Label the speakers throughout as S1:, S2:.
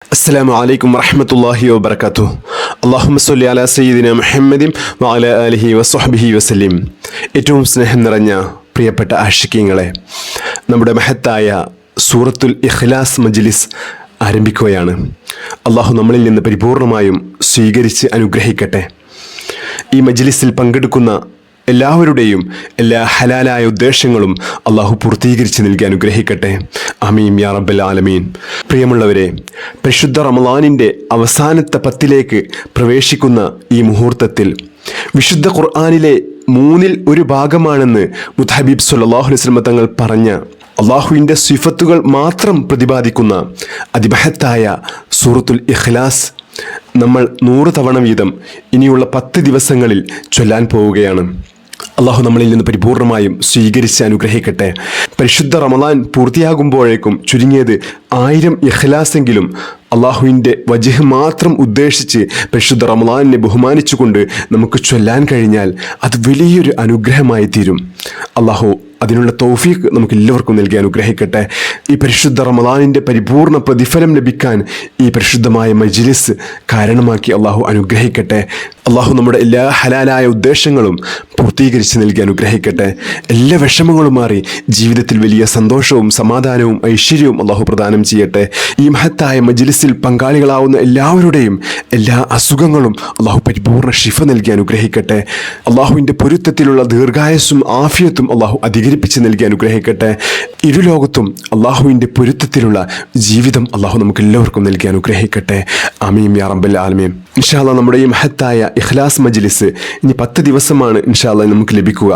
S1: അസ്സലാമു അലൈക്കും വറഹ്മത്തുള്ളാഹി വബറകാതുഹു. അല്ലാഹുമ്മ സ്വല്ലി അലാ സയ്യിദിന മുഹമ്മദിൻ വഅലാ ആലിഹി വസ്വഹ്ബിഹി വസല്ലിം. ഏറ്റവും സ്നേഹം നിറഞ്ഞ പ്രിയപ്പെട്ട ആശിഖീങ്ങളെ, നമ്മുടെ മഹത്തായ സൂറത്തുൽ ഇഖ്ലാസ് മജ്ലിസ് ആരംഭിക്കുകയാണ്. അല്ലാഹു നമ്മളിൽ നിന്ന് പരിപൂർണമായും സ്വീകരിച്ച് അനുഗ്രഹിക്കട്ടെ. ഈ മജ്ലിസിൽ പങ്കെടുക്കുന്ന എല്ലാവരുടെയും എല്ലാ ഹലാലായ ഉദ്ദേശങ്ങളും അള്ളാഹു പൂർത്തീകരിച്ച് നൽകി അനുഗ്രഹിക്കട്ടെ. ആമീൻ യാ റബ്ബൽ ആലമീൻ. പ്രിയമുള്ളവരെ, പരിശുദ്ധ റമളാനിൻ്റെ അവസാനത്തെ 10 പ്രവേശിക്കുന്ന ഈ മുഹൂർത്തത്തിൽ വിശുദ്ധ ഖുർആനിലെ 1/3 ഭാഗമാണെന്ന് മുത്തഹബീബ് സ്വല്ലല്ലാഹു അലൈഹി വസല്ലം തങ്ങൾ പറഞ്ഞ അള്ളാഹുവിൻ്റെ സിഫത്തുകൾ മാത്രം പ്രതിപാദിക്കുന്ന അതിമഹത്തായ സൂറത്തുൽ ഇഖ്ലാസ് നമ്മൾ 100 തവണ വീതം ഇനിയുള്ള 10 ദിവസങ്ങളിൽ ചൊല്ലാൻ പോവുകയാണ്. അള്ളാഹു നമ്മളിൽ നിന്ന് പരിപൂർണമായും സ്വീകരിച്ച് അനുഗ്രഹിക്കട്ടെ. പരിശുദ്ധ റമളാൻ പൂർത്തിയാകുമ്പോഴേക്കും ചുരുങ്ങിയത് 1000 ഇഖ്ലാസെങ്കിലും അള്ളാഹുവിൻ്റെ വജ്ഹ് മാത്രം ഉദ്ദേശിച്ച് പരിശുദ്ധ റമളാനിനെ ബഹുമാനിച്ചുകൊണ്ട് നമുക്ക് ചൊല്ലാൻ കഴിഞ്ഞാൽ അത് വലിയൊരു അനുഗ്രഹമായി തീരും. അള്ളാഹു അതിനുള്ള തൗഫീഖ് നമുക്ക് എല്ലാവർക്കും നൽകി അനുഗ്രഹിക്കട്ടെ. ഈ പരിശുദ്ധ റമളാനിൻ്റെ പരിപൂർണ പ്രതിഫലം ലഭിക്കാൻ ഈ പരിശുദ്ധമായ മജ്ലിസ് കാരണമാക്കി അള്ളാഹു അനുഗ്രഹിക്കട്ടെ. അള്ളാഹു നമ്മുടെ എല്ലാ ഹലാലായ ഉദ്ദേശങ്ങളും പൂർത്തീകരിച്ച് നൽകി അനുഗ്രഹിക്കട്ടെ. എല്ലാ വിഷമങ്ങളും മാറി ജീവിതത്തിൽ വലിയ സന്തോഷവും സമാധാനവും ഐശ്വര്യവും അള്ളാഹു പ്രദാനം ചെയ്യട്ടെ. ഈ മഹത്തായ മജ്ലിസിൽ പങ്കാളികളാവുന്ന എല്ലാവരുടെയും എല്ലാ അസുഖങ്ങളും അള്ളാഹു പരിപൂർണ ശിഫ നൽകി അനുഗ്രഹിക്കട്ടെ. അള്ളാഹുവിൻ്റെ പൊരുത്തത്തിലുള്ള ദീർഘായുസ്സും ആഫിയത്തും അള്ളാഹു അധികരിപ്പിച്ച് നൽകി അനുഗ്രഹിക്കട്ടെ. ഇരുലോകത്തും അള്ളാഹുവിൻ്റെ പൊരുത്തത്തിലുള്ള ജീവിതം അള്ളാഹു നമുക്ക് എല്ലാവർക്കും നൽകി അനുഗ്രഹിക്കട്ടെ. ആമീൻ യാ റബ്ബൽ ആലമീൻ. ഇൻഷാ അല്ലാഹ് നമ്മുടെ ഈ മഹത്തായ ഇഖ്ലാസ് മജ്ലിസ് ഇനി 10 ദിവസമാണ് ഇൻഷാ അല്ലാഹ് നമുക്ക് ലഭിക്കുക.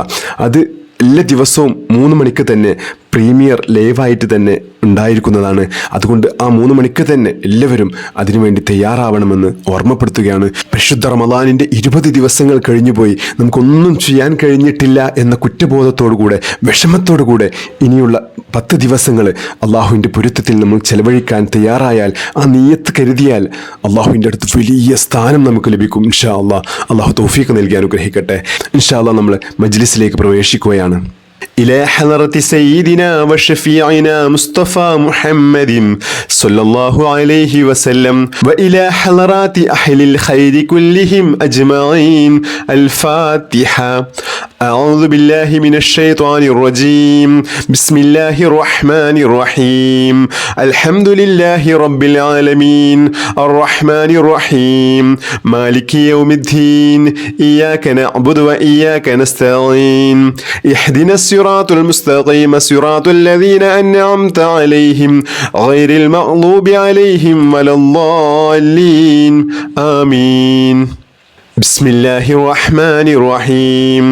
S1: അത് എല്ലാ ദിവസവും 3 മണിക്ക് തന്നെ പ്രീമിയർ ലൈവായിട്ട് തന്നെ ഉണ്ടായിരിക്കുന്നതാണ്. അതുകൊണ്ട് ആ 3 മണിക്ക് തന്നെ എല്ലാവരും അതിനുവേണ്ടി തയ്യാറാവണമെന്ന് ഓർമ്മപ്പെടുത്തുകയാണ്. പരിശുദ്ധ റമളാനിൻ്റെ 20 ദിവസങ്ങൾ കഴിഞ്ഞുപോയി, നമുക്കൊന്നും ചെയ്യാൻ കഴിഞ്ഞിട്ടില്ല എന്ന കുറ്റബോധത്തോടുകൂടെ വിഷമത്തോടുകൂടെ ഇനിയുള്ള 10 ദിവസങ്ങൾ അള്ളാഹുവിൻ്റെ പൊരുത്തത്തിൽ നമ്മൾ ചെലവഴിക്കാൻ തയ്യാറായാൽ, ആ നിയ്യത്ത് കരുതിയാൽ അള്ളാഹുവിൻ്റെ അടുത്ത് വലിയ സ്ഥാനം നമുക്ക് ലഭിക്കും. ഇൻഷാ അള്ളാഹ്. അള്ളാഹു തൗഫീഖ് നൽകി അനുഗ്രഹിക്കട്ടെ. ഇൻഷാ അള്ളാഹ് നമ്മൾ മജ്ലിസിലേക്ക് പ്രവേശിക്കുകയാണ്. إلى حضرة سيدنا وشفيعنا مصطفى محمد صلى الله عليه وسلم وإلى حضرات أهل الخير كلهم أجمعين. الفاتحة. أعوذ بالله من الشيطان الرجيم. بسم الله الرحمن الرحيم. الحمد لله رب العالمين الرحمن الرحيم مالك يوم الدين. إياك نعبد وإياك نستعين. اهدنا الصراط المستقيم صراط الذين أنعمت عليهم غير المغضوب عليهم ولا الضالين. آمين. بسم الله الرحمن الرحيم.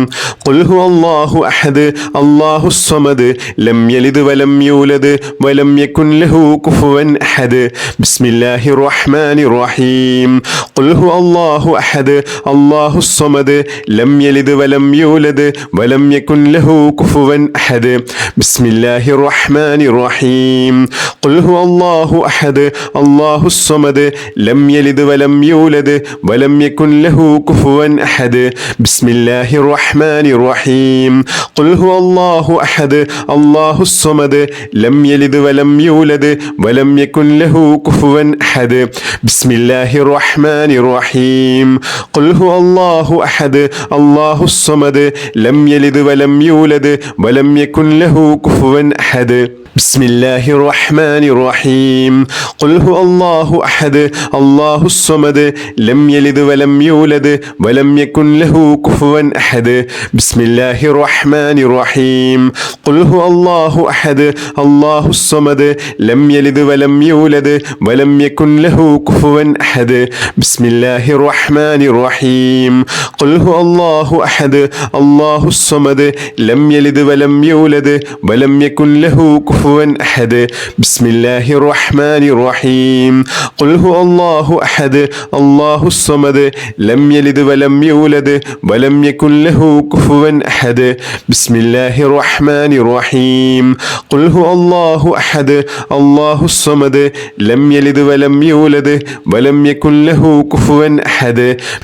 S1: قل هو الله أحد الله الصمد لم يلد ولم يولد ولم يكن له كفوا أحد. بسم الله الرحمن الرحيم. قل هو الله أحد الله الصمد لم يلد ولم يولد ولم يكن له كفوا أحد. بسم الله الرحمن الرحيم. قل هو الله أحد الله الصمد لم يلد ولم يولد ولم يكن له كفوا أحد. بسم الله الرحمن الرحيم. قل هو الله أحد الله الصمد لم يلد ولم يولد ولم يكن له كفوا أحد. بسم الله الرحمن الرحيم. قل هو الله أحد الله الصمد لم يلد ولم يولد ولم يكن له كفوا أحد. بسم الله الرحمن الرحيم. قل هو الله أحد الله الصمد لم يلد ولم يولد ولم يكن له كفوا أحد. بسم الله الرحمن الرحيم. قل هو الله أحد الله الصمد لم يلد ولم يولد ولم يكن له كفوا أحد. بسم الله الرحمن الرحيم. قل هو الله أحد الله الصمد لم يلد ولم يولد ولم يكن له كفوا أحد. بسم الله الرحمن الرحيم. قل هو الله أحد الله الصمد لم يلد ولم يولد ولم يكن له كفوا أحد. بسم الله الرحمن الرحيم. قل هو الله أحد الله الصمد لم يلد ولم يولد ولم يكن له كفوا أحد.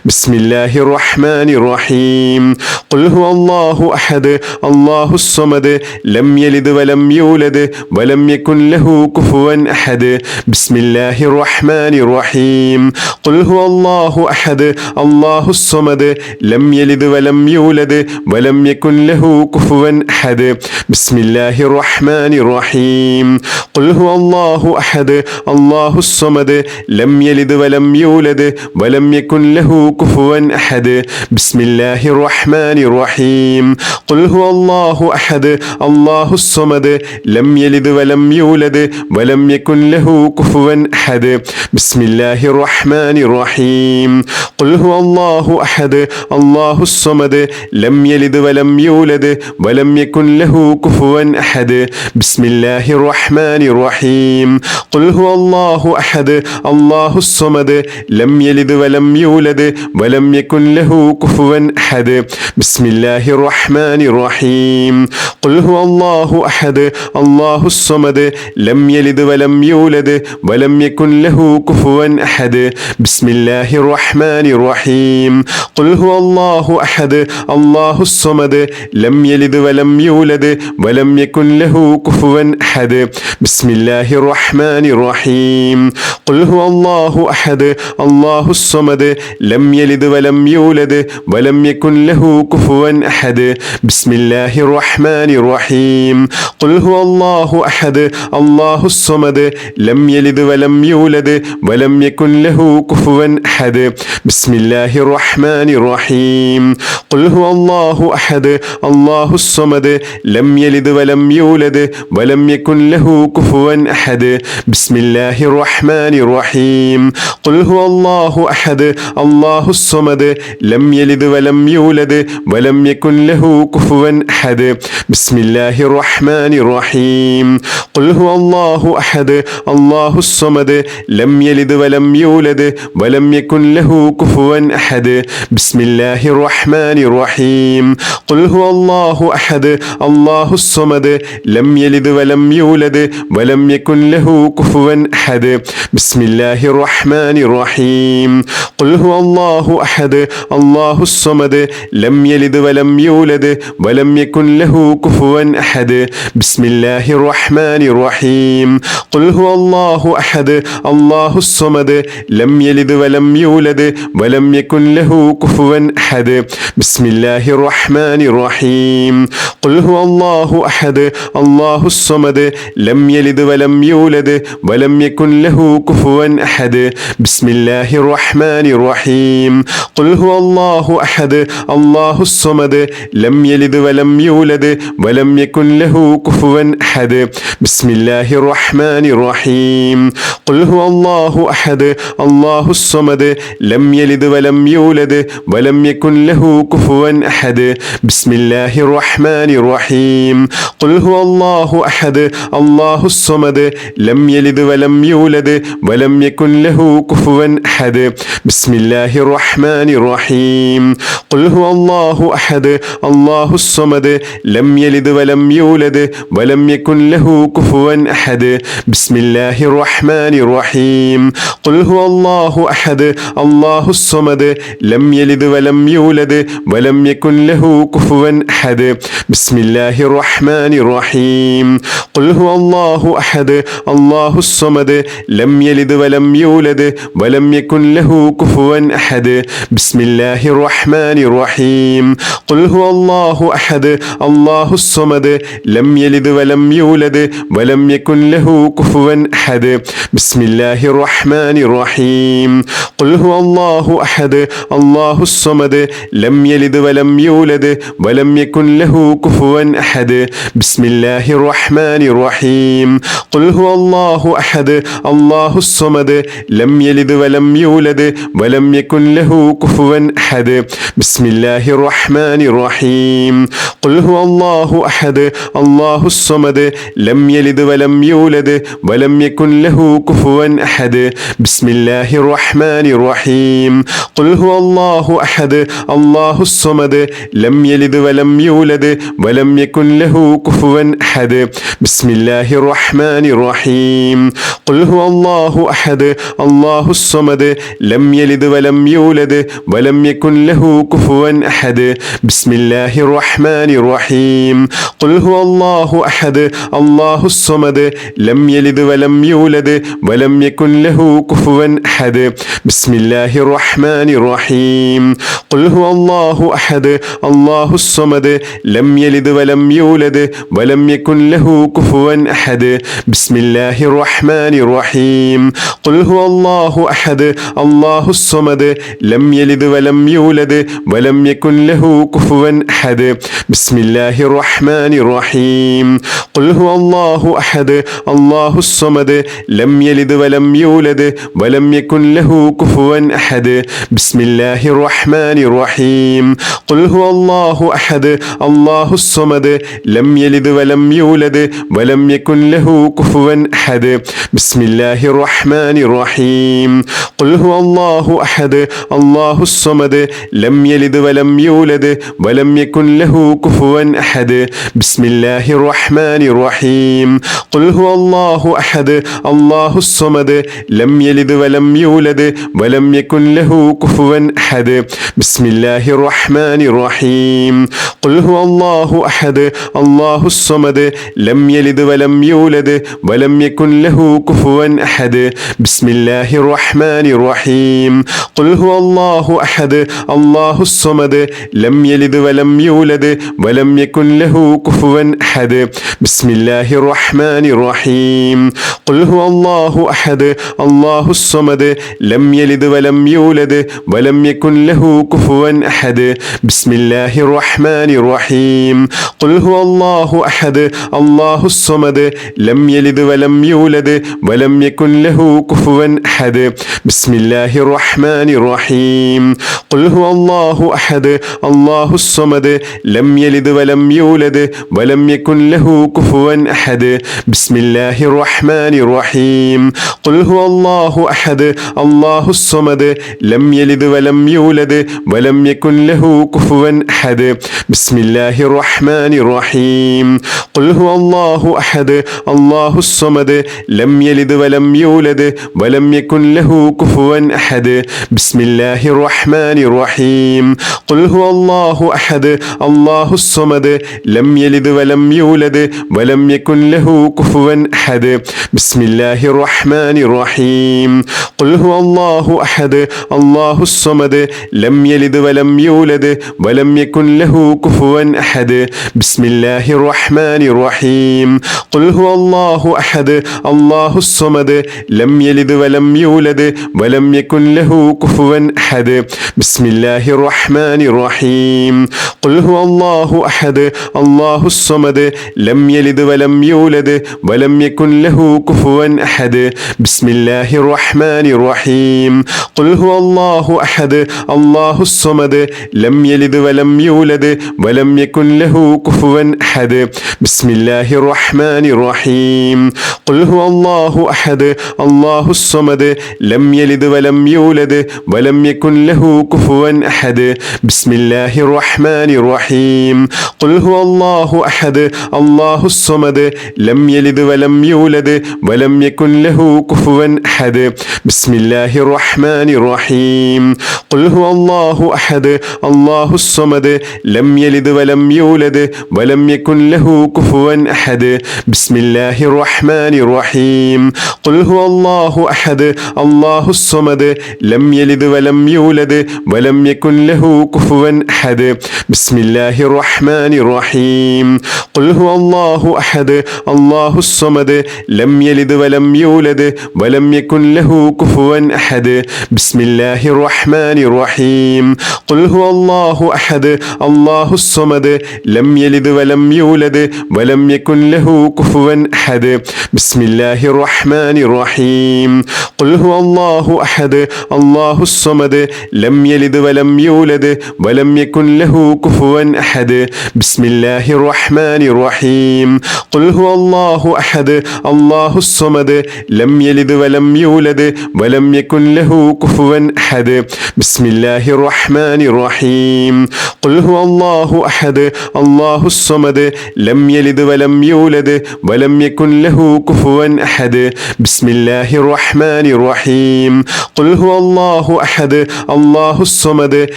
S1: بسم الله الرحمن الرحيم. قل هو الله أحد الله الصمد لم يلد ولم يولد ولم يكن له كفوا أحد بسم الله الرحمن الرحيم قل هو الله أحد الله الصمد لم يلد ولم يولد ولم يكن له كفوا أحد بسم الله الرحمن الرحيم قل هو الله أحد الله الصمد لم يلد ولم يولد ولم يكن له كفوا أحد بسم الله الرحمن الرحيم قل هو الله أحد الله الصمد لم يلد ولم يولد ولم يكن له كفوا أحد بسم الله الرحمن الرحيم قل هو الله أحد الله الصمد لم يلد ولم يولد ولم يكن له كفوا أحد بسم الله الرحمن الرحيم قل هو الله أحد الله الصمد لم يلد ولم يولد ولم يكن له كفوا أحد بسم الله الرحمن الرحيم قل هو الله أحد الله الصمد لم يلد ولم يولد ولم يكن له كفوا أحد بسم الله الرحمن الرحيم قل هو الله أحد الله الصمد لم يلد ولم يولد ولم يكن له كفوا أحد بسم الله الرحمن الرحيم قل هو الله أحد الله الصمد لم يلد ولم يولد ولم يكن له كفوا أحد بسم الله الرحمن الرحيم قل هو الله أحد الله الصمد لم يلد ولم يولد ولم يكن له كفوا أحد بسم الله الرحمن الرحيم قل هو الله أحد الله الصمد لم يلد ولم يولد ولم يكن له كفوا أحد بسم الله الرحمن الرحيم قل هو الله أحد الله الصمد لم يلد ولم يولد ولم يكن له كفوا أحد بسم الله الرحمن الرحيم قل هو الله أحد الله الصمد لم يلد ولم يولد ولم يكن له كفوا أحد بسم الله الرحمن الرحيم قل هو الله أحد الله الصمد لم يلد ولم يولد ولم يكن له كفوا أحد بسم الله الرحمن الرحيم قل هو الله أحد الله الصمد لم يلد ولم يولد ولم يكن له كفوا أحد بسم الله الرحمن الرحيم قل هو الله أحد الله الصمد لم يلد ولم يولد ولم يكن له كفوا أحد بسم الله الرحمن الرحيم قل هو الله أحد الله الصمد لم يلد ولم يولد ولم يكن له كفوا أحد بسم الله الرحمن الرحيم قل هو الله أحد الله الصمد لم يلد ولم يولد ولم يكن له كفوا أحد بسم الله الرحمن الرحيم قل هو الله أحد الله الصمد لم يلد ولم يولد ولم يكن له كفوا أحد بسم الله الرحمن الرحيم قل هو الله أحد الله الصمد لم يلد ولم يولد ولم يكن له كفوا أحد بسم الله الرحمن الرحيم قل هو الله أحد الله الصمد لم يلد ولم يولد ولم يكن له كفوا أحد بسم الله الرحمن الرحيم قل هو الله أحد الله الصمد لم يلد ولم يولد ولم يكن له كفوا أحد بسم الله الرحمن الرحيم قل هو الله أحد الله الصمد لم يلد ولم يولد ولم يكن له كفوا أحد بسم الله الرحمن الرحيم قل هو الله أحد الله الصمد لم يلد ولم يولد ولم يكن له كفوا أحد بسم الله الرحمن الرحيم قل هو الله أحد الله الصمد لم يلد ولم يولد ولم يكن له كفوا أحد بسم الله الرحمن الرحيم قل هو الله أحد الله الصمد لم يلد ولم يولد ولم يكن له كفوا أحد بسم الله الرحمن الرحيم قل هو الله أحد الله الصمد لم يلد ولم يولد ولم يكن له كفوا أحد بسم الله الرحمن الرحيم قل هو الله أحد الله الصمد لم يلد ولم يولد ولم يكن له كفوا أحد بسم الله الرحمن الرحيم قل هو الله أحد الله الصمد لم يلد ولم يولد ولم يكن له كفوا أحد بسم الله الرحمن الرحيم قل هو الله أحد الله الصمد لم يلد ولم يولد ولم يكن له كفوا أحد بسم الله الرحمن الرحيم قل هو الله أحد الله الصمد لم يلد ولم يولد ولم يكن له كفوا أحد بسم الله الرحمن الرحيم قل هو الله أحد الله الصمد لم يلد ولم يولد ولم يكن له كفوا أحد بسم الله الرحمن الرحيم قل هو الله أحد الله الصمد لم يلد ولم يولد ولم يكن له كفوا أحد بسم الله الرحمن الرحيم قل هو الله أحد الله الصمد لم يلد ولم يولد ولم يكن له كفوا أحد بسم الله الرحمن الرحيم قل هو الله أحد الله الصمد لم يلد ولم يولد ولم يكن له كفوا أحد بسم الله الرحمن الرحيم قل هو الله أحد الله الصمد لم يلد ولم يولد ولم يكن له كفوا أحد بسم الله الرحمن الرحيم قل هو الله أحد الله الصمد لم يلد ولم يولد ولم يكن له كفوا أحد بسم الله الرحمن الرحيم قل هو الله أحد الله الصمد لم يلد ولم يولد ولم يكن له كفوا أحد بسم الله الرحمن الرحيم قل هو الله أحد الله الصمد لم يلد ولم يولد ولم يكن له كفوا أحد بسم الله الرحمن الرحيم قل هو الله أحد الله الصمد لم يلد ولم يولد ولم يكن له كفوا أحد بسم الله الرحمن الرحيم قل هو الله أحد الله الصمد لم يلد ولم يولد ولم يكن له كفوا أحد بسم الله الرحمن الرحيم قل هو الله أحد الله الصمد لم يلد ولم يولد ولم يكن له كفوا أحد بسم الله الرحمن الرحيم قل هو الله أحد الله الصمد لم يلد ولم يولد ولم يكن له كفوا أحد بسم الله الرحمن الرحيم قل هو الله أحد الله الصمد لم يلد ولم يولد ولم يكن له كفوا أحد بسم الله الرحمن الرحيم قل هو الله أحد الله الصمد لم يلد ولم يولد ولم يكن له كفوا أحد بسم الله الرحمن الرحيم قل هو الله أحد الله الصمد لم يلد ولم يولد ولم يكن له كفوا أحد بسم الله الرحمن الرحيم قل هو الله أحد الله الصمد لم يلد ولم يولد ولم يكن له كفوا أحد بسم الله الرحمن الرحيم قل هو الله أحد الله الصمد لم يلد ولم يولد ولم يكن له كفوا أحد بسم الله الرحمن الرحيم قل هو الله أحد الله الصمد لم يلد ولم يولد ولم يكن له كفوا أحد بسم الله الرحمن الرحيم قل هو الله أحد الله الصمد لم يلد ولم يولد ولم يكن له كفوا أحد بسم الله الرحمن الرحيم قل هو الله أحد الله الصمد لم يلد ولم يولد ولم يكن له كفوا أحد بسم الله الرحمن الرحيم قل هو الله أحد الله الصمد لم يلد ولم يولد ولم يكن له كفوا أحد بسم الله الرحمن الرحيم قل هو الله أحد الله الصمد لم يلد ولم يولد ولم يكن له كفوا أحد بسم الله الرحمن الرحيم قل هو الله أحد الله الصمد لم يلد ولم يولد ولم يكن له كفوا أحد بسم الله الرحمن الرحيم قل هو الله أحد الله الصمد لم يلد ولم يولد ولم يكن له كفوا أحد بسم الله الرحمن الرحيم قل هو الله أحد الله الصمد لم يلد ولم يولد ولم يكن له كفوا أحد بسم الله الرحمن الرحيم قل هو الله أحد الله الصمد لم يلد ولم يولد ولم يكن له كفوا أحد بسم الله الرحمن الرحيم قل هو الله أحد الله الصمد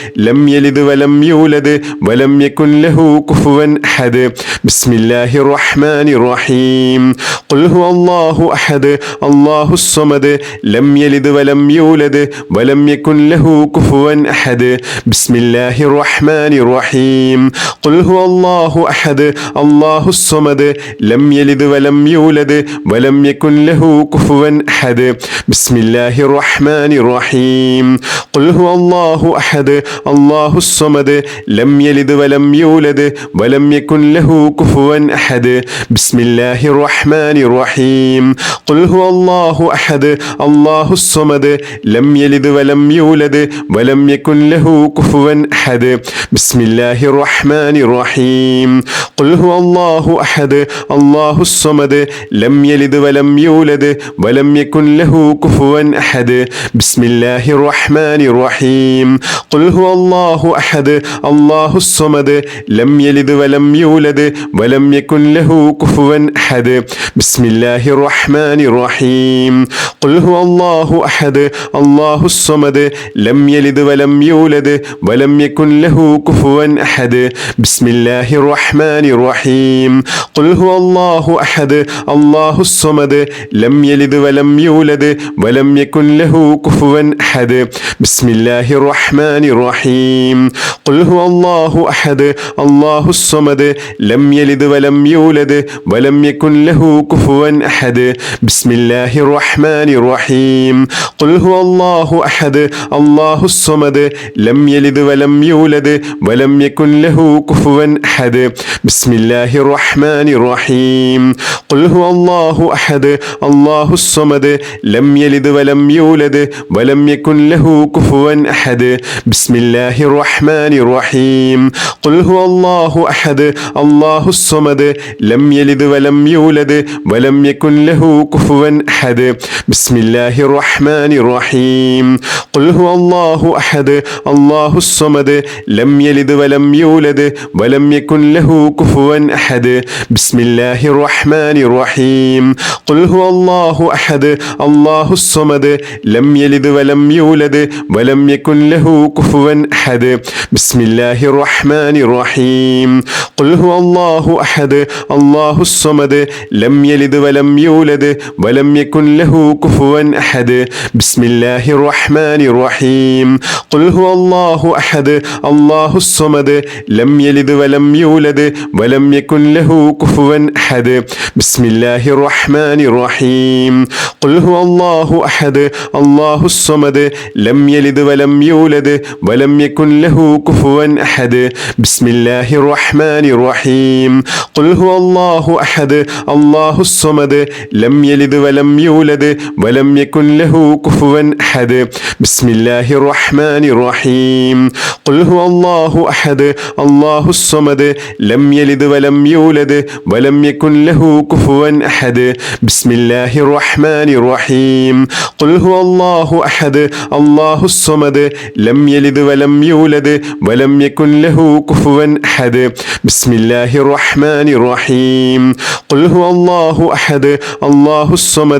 S1: لم يلد ولم يولد ولم يكن له كفوا أحد بسم الله الرحمن الرحمن الرحيم قل هو الله أحد الله الصمد لم يلد ولم يولد ولم يكن له كفوا أحد بسم الله الرحمن الرحيم قل هو الله أحد الله الصمد لم يلد ولم يولد ولم يكن له كفوا أحد بسم الله الرحمن الرحيم قل هو الله أحد الله الصمد لم يلد ولم يولد ولم يكن له كفوا أحد بسم الله الرحمن الرحيم قل هو الله أحد الله الصمد لم يلد ولم يولد ولم يكن له كفوا أحد بسم الله الرحمن الرحيم قل هو الله أحد الله الصمد لم يلد ولم يولد ولم يكن له كفوا أحد بسم الله الرحمن الرحيم قل هو الله أحد الله الصمد لم يلد ولم يولد ولم يكن له كفوا أحد بسم الله الرحمن الرحيم قل هو الله أحد الله الصمد لم يلد ولم يولد ولم يكن له كفوا أحد بسم الله الرحمن الرحيم قل هو الله أحد الله الصمد لم يلد ولم يولد ولم يكن له كفوا أحد بسم الله الرحمن الرحيم قل هو الله أحد الله الصمد لم يلد ولم يولد ولم يكن له كفوا أحد بسم الله الرحمن الرحيم قل هو الله أحد الله الصمد لم يلد ولم يولد ولم يكن له كفوا أحد بسم الله الرحمن الرحيم قل هو الله أحد الله الصمد لم يلد ولم يولد ولم يكن له كفوا أحد بسم الله الرحمن الرحيم قل هو الله أحد الله الصمد لم يلد ولم يولد ولم يكن له كفوا أحد بسم الله الرحمن الرحيم قل هو الله أحد الله الصمد لم يلد ولم يولد ولم يكن له كفوا أحد بسم الله الرحمن الرحيم قل هو الله أحد الله الصمد لم يلد ولم يولد ولم يكن له كفوا أحد بسم الله الرحمن الرحيم قل هو الله أحد الله الصمد لم يلد ولم يولد ولم يكن له كفوا أحد بسم الله الرحمن الرحيم قل هو الله أحد الله الصمد لم يلد ولم يولد ولم يكن له كفوا أحد بسم الله الرحمن الرحيم قل هو الله أحد الله الصمد لم يلد ولم يولد ولم يكن له كفوا أحد بسم الله الرحمن الرحيم قل هو الله أحد الله الصمد لم يلد ولم يولد ولم يكن له كفوا أحد بسم الله الرحمن الرحيم قل هو الله أحد الله الصمد لم يلد ولم يولد ولم يكن له كفوا أحد بسم الله الرحمن الرحيم قل هو الله أحد الله الصمد لم يلد ولم يولد ولم يكن له كفوا أحد بسم الله الرحمن الرحيم قل هو الله أحد الله الصمد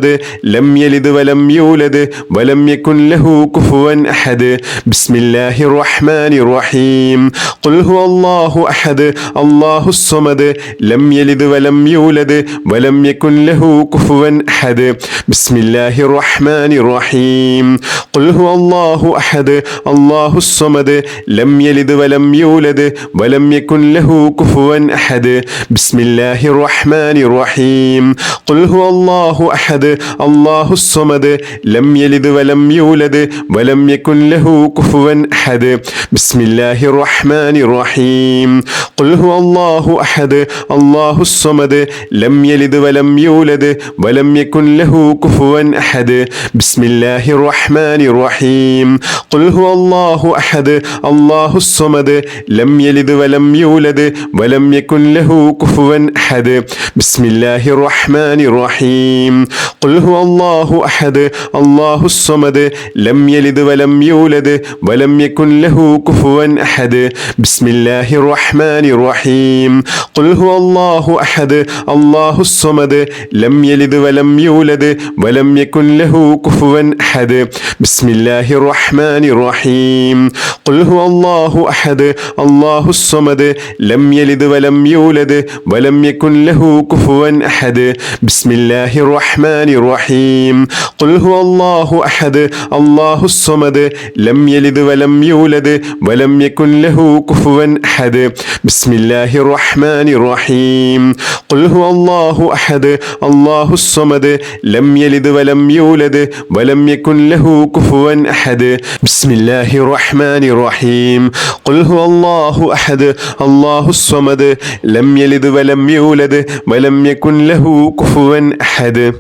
S1: لم يلد ولم يولد ولم يكن له كفوا أحد بسم الله الرحمن الرحيم قل هو الله أحد الله الصمد لم يلد ولم يولد ولم يكن له كفوا أحد بسم الله الرحمن الرحيم قل هو الله أحد الله الصمد لم يلد ولم يولد ولم يكن له كفوا أحد بسم الله الرحمن الرحيم قل هو الله أحد الله الصمد لم يلد ولم يولد ولم يكن له كفوا أحد بسم الله الرحمن الرحيم قل هو الله أحد الله الصمد لم يلد ولم يولد ولم يكن له كفوا أحد بسم الله الرحمن الرحيم قل هو الله أحد الله الصمد لم يلد ولم يولد ولم يكن له كفوا أحد بسم الله الرحمن الرحيم قل هو الله أحد الله الصمد لم يلد ولم يولد ولم يكن له كفوا أحد بسم الله الرحمن الرحيم قل هو الله أحد الله الصمد لم يلد ولم يولد ولم يكن له كفوا أحد بسم الله الرحمن الرحيم قل هو الله أحد الله الصمد لم يلد ولم يولد ولم يكن له كفوا أحد بسم الله الرحمن الرحيم قل هو الله أحد الله الصمد لم يلد ولم يولد ولم يكن له كفوا أحد بسم الله الرحمن الرحيم قل هو الله أحد الله الصمد لم يلد ولم يولد ولم يكن له كفوا أحد بسم الله الرحمن الرحيم قل هو الله أحد الله الصمد لم يلد ولم يولد ولم يكن له كفوا أحد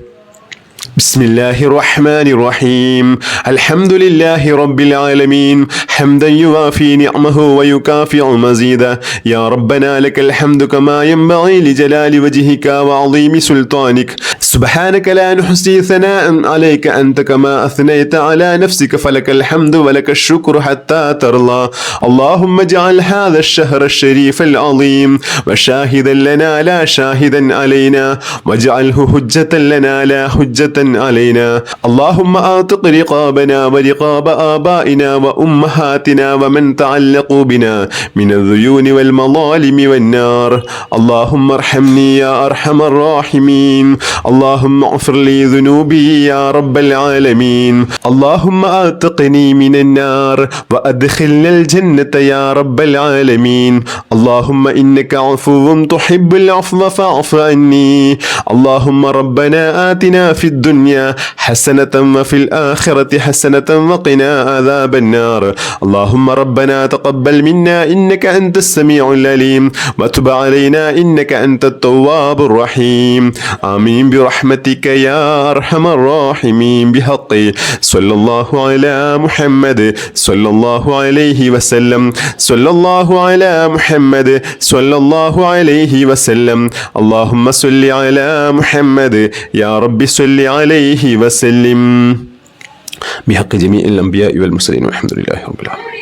S1: بسم الله الرحمن الرحيم الحمد لله رب العالمين حمدا يوافي نعمه ويكافئ مزيدا يا ربنا لك الحمد كما ينبغي لجلال وجهك وعظيم سلطانك سبحانك لا نحصي ثناء عليك أنت كما أثنيت على نفسك فلك الحمد ولك الشكر حتى ترضى اللهم اجعل هذا الشهر الشريف العظيم وشاهدا لنا لا شاهدا علينا واجعله حجة لنا لا حجة علينا اللهم أعتق رقابنا ورقاب آبائنا وأمهاتنا ومن تعلقوا بنا من الذيون والمظالم والنار اللهم ارحمني يا أرحم الراحمين اللهم اغفر لي ذنوبي يا رب العالمين اللهم أعتقني من النار وأدخلنا الجنة يا رب العالمين اللهم إنك عفو تحب العفو فاعف عني اللهم ربنا آتنا في الدنيا حسنة وفي الآخرة حسنة وقنا عذاب النار اللهم ربنا تقبل منا إنك أنت السميع العليم وتب علينا إنك أنت التواب الرحيم آمين برحمتك يا أرحم الراحمين بحق صلى الله على محمد صلى الله عليه وسلم صلى الله على محمد صلى الله عليه وسلم اللهم صل على محمد يا رب صل عليه وسلم بحق جميع الأنبياء والمرسلين والحمد لله رب العالمين.